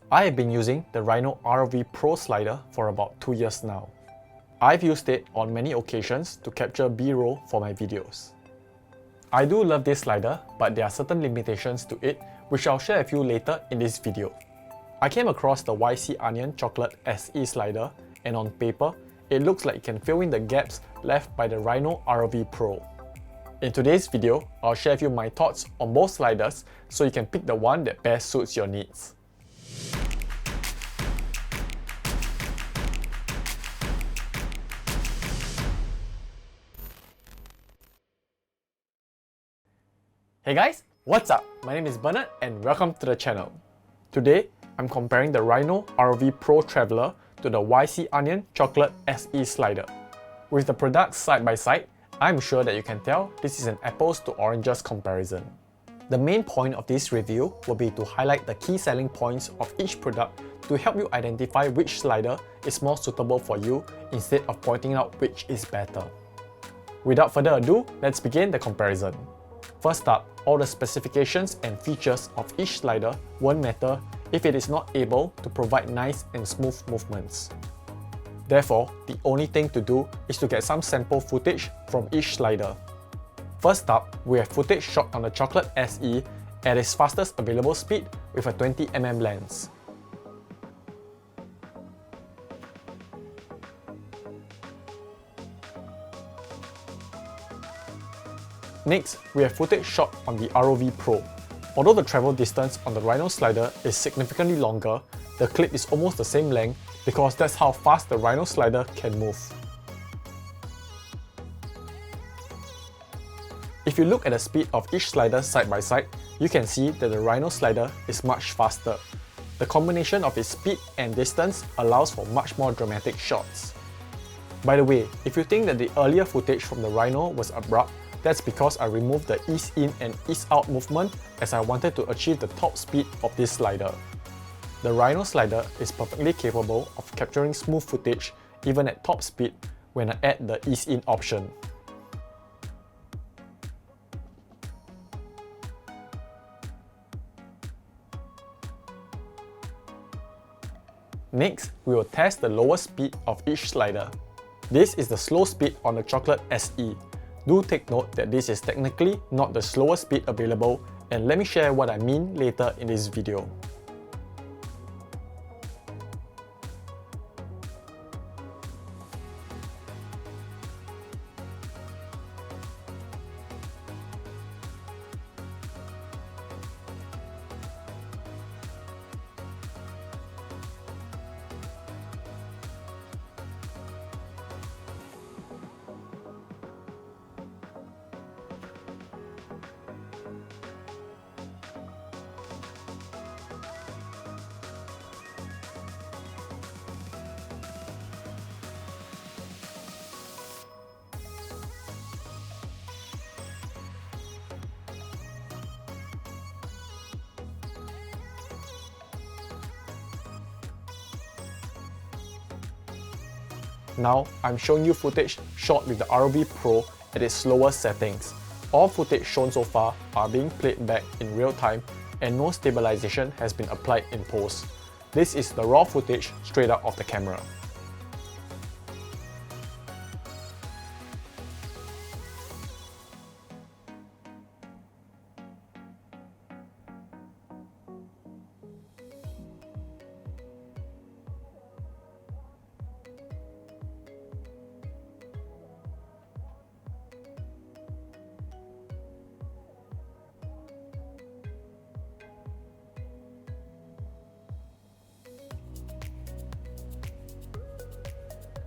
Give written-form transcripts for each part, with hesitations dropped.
I have been using the Rhino ROV Pro slider for about 2 years now. I've used it on many occasions to capture B-roll for my videos. I do love this slider, but there are certain limitations to it which I'll share with you later in this video. I came across the YC Onion Chocolate SE slider, and on paper, it looks like it can fill in the gaps left by the Rhino ROV Pro. In today's video, I'll share with you my thoughts on both sliders so you can pick the one that best suits your needs. Hey guys, what's up? My name is Bernard and welcome to the channel. Today, I'm comparing the Rhino ROV Pro Traveler to the YC Onion Chocolate SE slider. With the products side by side, I'm sure that you can tell this is an apples to oranges comparison. The main point of this review will be to highlight the key selling points of each product to help you identify which slider is more suitable for you instead of pointing out which is better. Without further ado, let's begin the comparison. First up, all the specifications and features of each slider won't matter if it is not able to provide nice and smooth movements. Therefore, the only thing to do is to get some sample footage from each slider. First up, we have footage shot on the Chocolate SE at its fastest available speed with a 20mm lens. Next, we have footage shot on the ROV Pro. Although the travel distance on the Rhino slider is significantly longer, the clip is almost the same length because that's how fast the Rhino slider can move. If you look at the speed of each slider side by side, you can see that the Rhino slider is much faster. The combination of its speed and distance allows for much more dramatic shots. By the way, if you think that the earlier footage from the Rhino was abrupt, that's because I removed the ease in and ease out movement as I wanted to achieve the top speed of this slider. The Rhino slider is perfectly capable of capturing smooth footage even at top speed when I add the ease in option. Next, we will test the lowest speed of each slider. This is the slow speed on the Chocolate SE. Do take note that this is technically not the slowest speed available, and let me share what I mean later in this video. Now, I'm showing you footage shot with the ROV Pro at its slowest settings. All footage shown so far are being played back in real time and no stabilization has been applied in post. This is the raw footage straight out of the camera.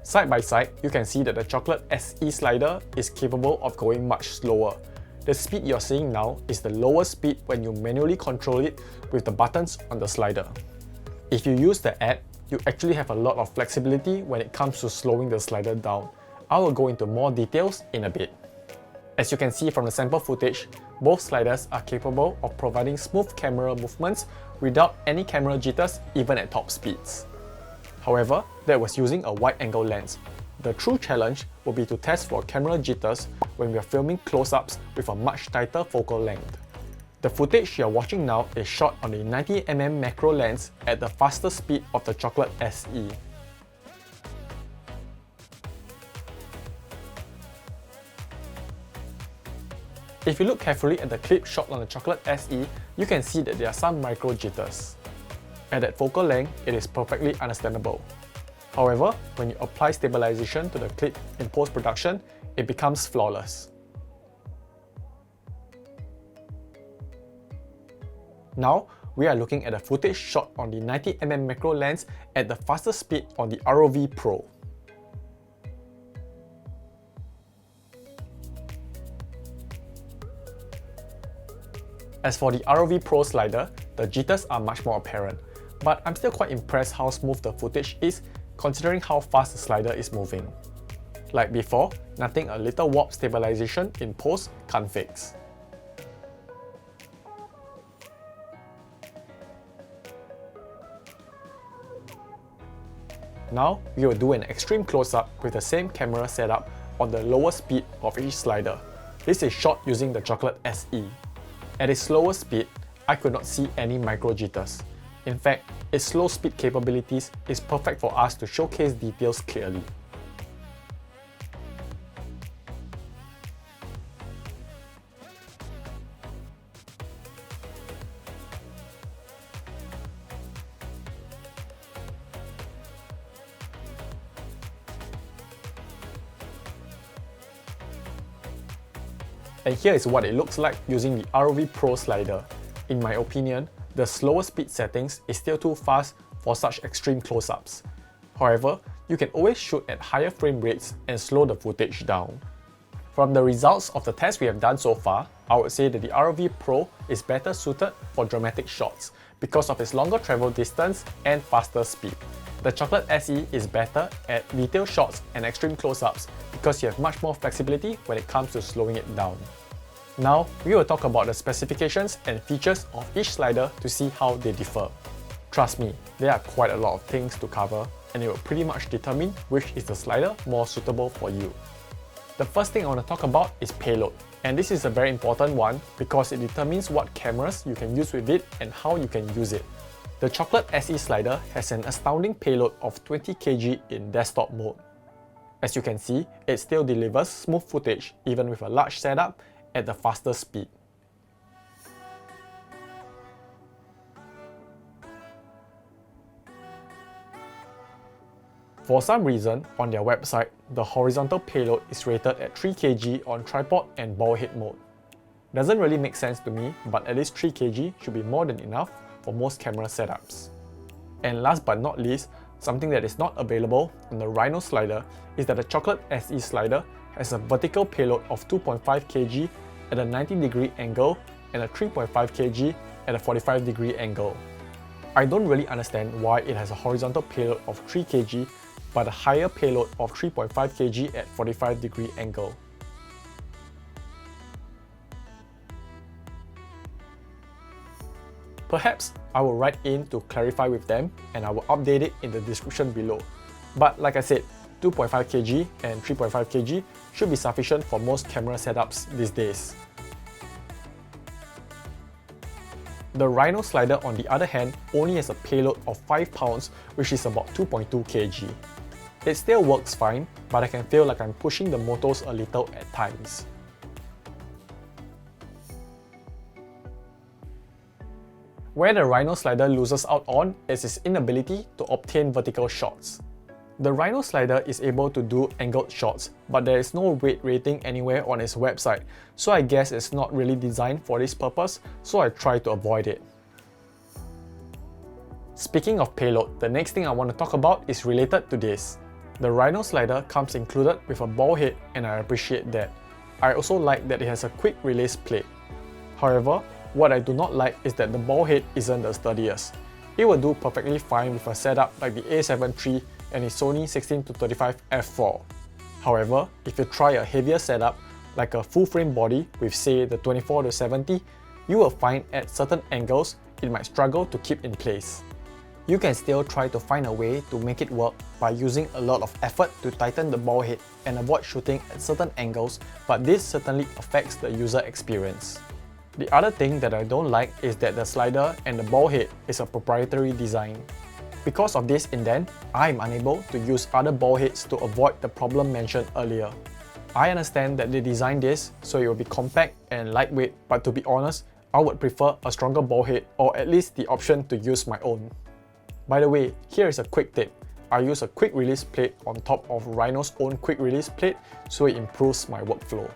Side by side, you can see that the Chocolate SE slider is capable of going much slower. The speed you're seeing now is the lowest speed when you manually control it with the buttons on the slider. If you use the app, you actually have a lot of flexibility when it comes to slowing the slider down. I will go into more details in a bit. As you can see from the sample footage, both sliders are capable of providing smooth camera movements without any camera jitters even at top speeds. However, that was using a wide-angle lens. The true challenge will be to test for camera jitters when we are filming close-ups with a much tighter focal length. The footage you're watching now is shot on the 90mm macro lens at the faster speed of the Chocolate SE. If you look carefully at the clip shot on the Chocolate SE, you can see that there are some micro jitters. At that focal length, it is perfectly understandable. However, when you apply stabilization to the clip in post-production, it becomes flawless. Now, we are looking at the footage shot on the 90mm macro lens at the faster speed on the ROV Pro. As for the ROV Pro slider, the jitters are much more apparent, but I'm still quite impressed how smooth the footage is considering how fast the slider is moving. Like before, nothing a little warp stabilization in post can't fix. Now, we will do an extreme close-up with the same camera setup on the lower speed of each slider. This is shot using the Chocolate SE. At its slower speed, I could not see any micro jitters. In fact, its slow speed capabilities is perfect for us to showcase details clearly. And here is what it looks like using the ROV Pro slider. In my opinion, the slower speed settings is still too fast for such extreme close-ups. However, you can always shoot at higher frame rates and slow the footage down. From the results of the tests we have done so far, I would say that the ROV Pro is better suited for dramatic shots because of its longer travel distance and faster speed. The Chocolate SE is better at detail shots and extreme close-ups because you have much more flexibility when it comes to slowing it down. Now, we will talk about the specifications and features of each slider to see how they differ. Trust me, there are quite a lot of things to cover and it will pretty much determine which is the slider more suitable for you. The first thing I want to talk about is payload, and this is a very important one because it determines what cameras you can use with it and how you can use it. The Chocolate SE slider has an astounding payload of 20 kg in desktop mode. As you can see, it still delivers smooth footage even with a large setup at the faster speed. For some reason, on their website, the horizontal payload is rated at 3 kg on tripod and ballhead mode. Doesn't really make sense to me, but at least 3 kg should be more than enough for most camera setups. And last but not least, something that is not available on the Rhino slider is that the Chocolate SE slider has a vertical payload of 2.5 kg at a 90-degree angle and a 3.5 kg at a 45-degree angle. I don't really understand why it has a horizontal payload of 3 kg but a higher payload of 3.5 kg at 45-degree angle. Perhaps I will write in to clarify with them and I will update it in the description below. But like I said, 2.5 kg and 3.5 kg should be sufficient for most camera setups these days. The Rhino slider on the other hand only has a payload of 5 pounds, which is about 2.2 kg. It still works fine, but I can feel like I'm pushing the motos a little at times. Where the Rhino slider loses out on is its inability to obtain vertical shots. The Rhino slider is able to do angled shots, but there is no weight rating anywhere on its website, so I guess it's not really designed for this purpose, so I try to avoid it. Speaking of payload, the next thing I want to talk about is related to this. The Rhino slider comes included with a ball head and I appreciate that. I also like that it has a quick release plate. However, what I do not like is that the ball head isn't the sturdiest. It will do perfectly fine with a setup like the A7 III and the Sony 16-35 f4. However, if you try a heavier setup like a full frame body with say the 24-70, you will find at certain angles it might struggle to keep in place. You can still try to find a way to make it work by using a lot of effort to tighten the ball head and avoid shooting at certain angles, but this certainly affects the user experience. The other thing that I don't like is that the slider and the ball head is a proprietary design. Because of this indent, I am unable to use other ball heads to avoid the problem mentioned earlier. I understand that they designed this so it will be compact and lightweight, but to be honest, I would prefer a stronger ball head or at least the option to use my own. By the way, here is a quick tip. I use a quick release plate on top of Rhino's own quick release plate so it improves my workflow.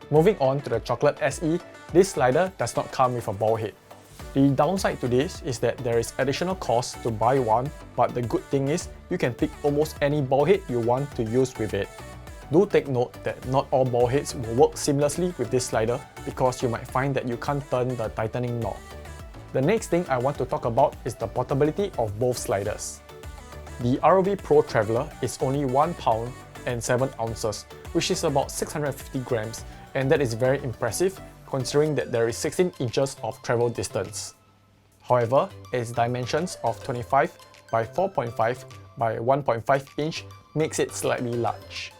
Moving on to the Chocolate SE, this slider does not come with a ball head. The downside to this is that there is additional cost to buy one, but the good thing is you can pick almost any ball head you want to use with it. Do take note that not all ball heads will work seamlessly with this slider because you might find that you can't turn the tightening knob. The next thing I want to talk about is the portability of both sliders. The ROV Pro Traveler is only 1 pound and 7 ounces, which is about 650 grams, and that is very impressive considering that there is 16 inches of travel distance. However, its dimensions of 25 by 4.5 by 1.5 inch makes it slightly large.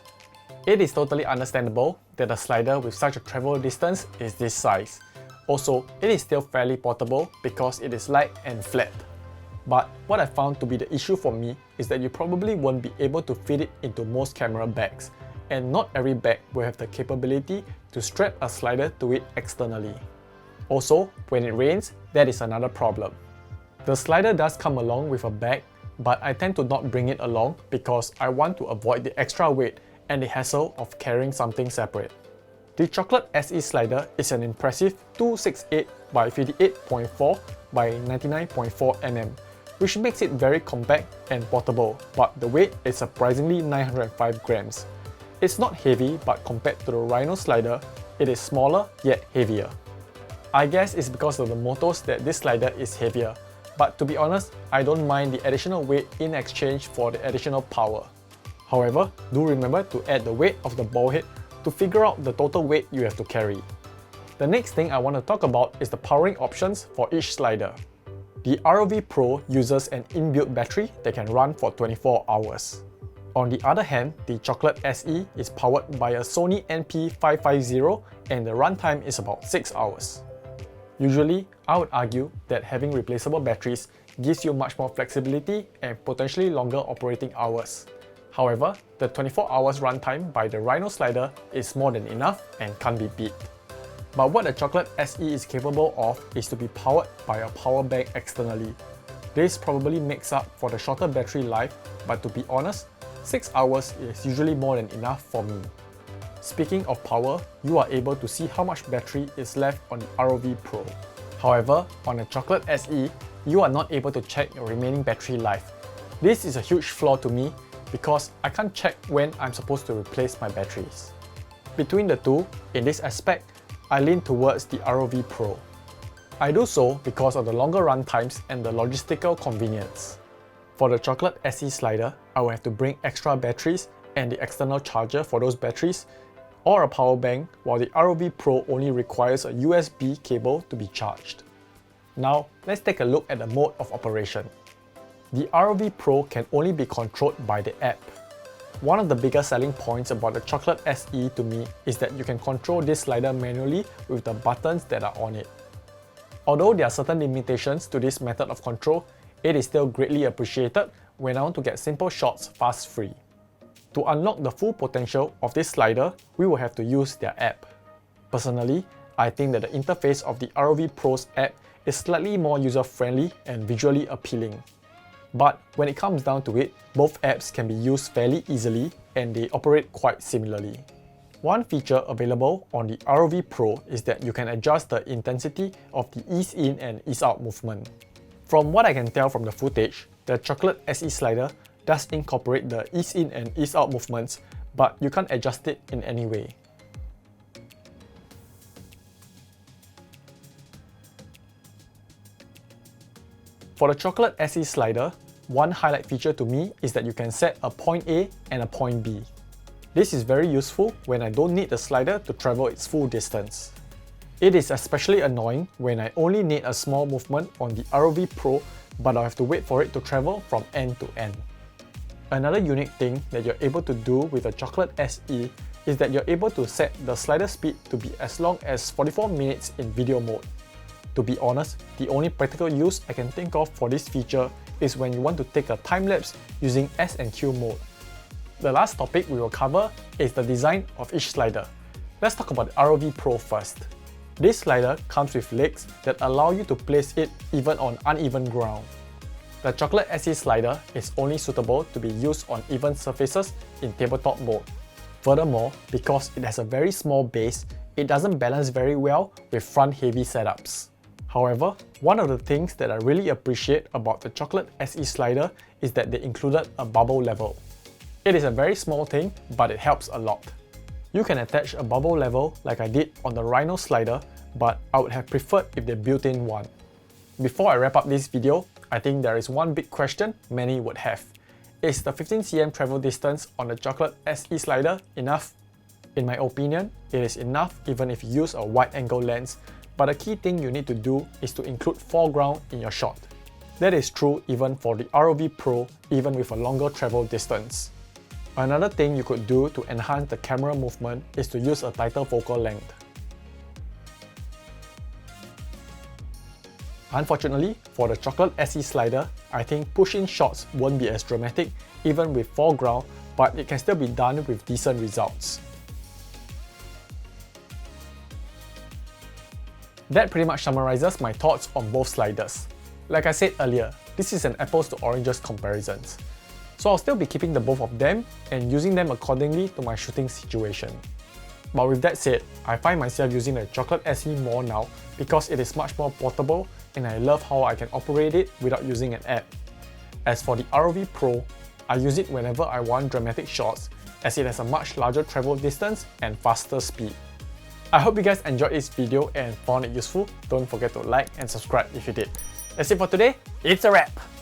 It is totally understandable that a slider with such a travel distance is this size. Also, it is still fairly portable because it is light and flat. But what I found to be the issue for me is that you probably won't be able to fit it into most camera bags, and not every bag will have the capability to strap a slider to it externally. Also, when it rains, that is another problem. The slider does come along with a bag, but I tend to not bring it along because I want to avoid the extra weight and the hassle of carrying something separate. The Chocolate SE slider is an impressive 268 by 58.4 by 99.4 mm, which makes it very compact and portable, but the weight is surprisingly 905 grams. It's not heavy, but compared to the Rhino slider, it is smaller yet heavier. I guess it's because of the motors that this slider is heavier, but to be honest, I don't mind the additional weight in exchange for the additional power. However, do remember to add the weight of the ball head to figure out the total weight you have to carry. The next thing I want to talk about is the powering options for each slider. The ROV Pro uses an inbuilt battery that can run for 24 hours. On the other hand, the Chocolate SE is powered by a Sony NP550 and the runtime is about 6 hours. Usually, I would argue that having replaceable batteries gives you much more flexibility and potentially longer operating hours. However, the 24 hours runtime by the Rhino slider is more than enough and can't be beat. But what the Chocolate SE is capable of is to be powered by a power bank externally. This probably makes up for the shorter battery life, but to be honest, 6 hours is usually more than enough for me. Speaking of power, you are able to see how much battery is left on the ROV Pro. However, on the Chocolate SE, you are not able to check your remaining battery life. This is a huge flaw to me because I can't check when I'm supposed to replace my batteries. Between the two, in this aspect, I lean towards the ROV Pro. I do so because of the longer run times and the logistical convenience. For the Chocolate SE slider, I will have to bring extra batteries and the external charger for those batteries, or a power bank, while the ROV Pro only requires a USB cable to be charged. Now, let's take a look at the mode of operation. The ROV Pro can only be controlled by the app. One of the biggest selling points about the Chocolate SE to me is that you can control this slider manually with the buttons that are on it. Although there are certain limitations to this method of control, it is still greatly appreciated when I want to get simple shots fast-free. To unlock the full potential of this slider, we will have to use their app. Personally, I think that the interface of the ROV Pro's app is slightly more user-friendly and visually appealing. But when it comes down to it, both apps can be used fairly easily and they operate quite similarly. One feature available on the ROV Pro is that you can adjust the intensity of the ease in and ease out movement. From what I can tell from the footage, the Chocolate SE slider does incorporate the ease in and ease out movements, but you can't adjust it in any way. For the Chocolate SE slider, one highlight feature to me is that you can set a point A and a point B. This is very useful when I don't need the slider to travel its full distance. It is especially annoying when I only need a small movement on the ROV Pro, but I have to wait for it to travel from end to end. Another unique thing that you're able to do with the Chocolate SE is that you're able to set the slider speed to be as long as 44 minutes in video mode. To be honest, the only practical use I can think of for this feature is when you want to take a time lapse using S&Q mode. The last topic we will cover is the design of each slider. Let's talk about the ROV Pro first. This slider comes with legs that allow you to place it even on uneven ground. The Chocolate SE slider is only suitable to be used on even surfaces in tabletop mode. Furthermore, because it has a very small base, it doesn't balance very well with front-heavy setups. However, one of the things that I really appreciate about the Chocolate SE slider is that they included a bubble level. It is a very small thing, but it helps a lot. You can attach a bubble level like I did on the Rhino slider, but I would have preferred if they built in one. Before I wrap up this video, I think there is one big question many would have. Is the 15 cm travel distance on the Chocolate SE slider enough? In my opinion, it is enough even if you use a wide-angle lens, but the key thing you need to do is to include foreground in your shot. That is true even for the ROV Pro, even with a longer travel distance. Another thing you could do to enhance the camera movement is to use a tighter focal length. Unfortunately, for the Chocolate SE slider, I think push-in shots won't be as dramatic even with foreground, but it can still be done with decent results. That pretty much summarizes my thoughts on both sliders. Like I said earlier, this is an apples to oranges comparison. So I'll still be keeping the both of them and using them accordingly to my shooting situation. But with that said, I find myself using the Chocolate SE more now because it is much more portable and I love how I can operate it without using an app. As for the ROV Pro, I use it whenever I want dramatic shots as it has a much larger travel distance and faster speed. I hope you guys enjoyed this video and found it useful. Don't forget to like and subscribe if you did. That's it for today, it's a wrap!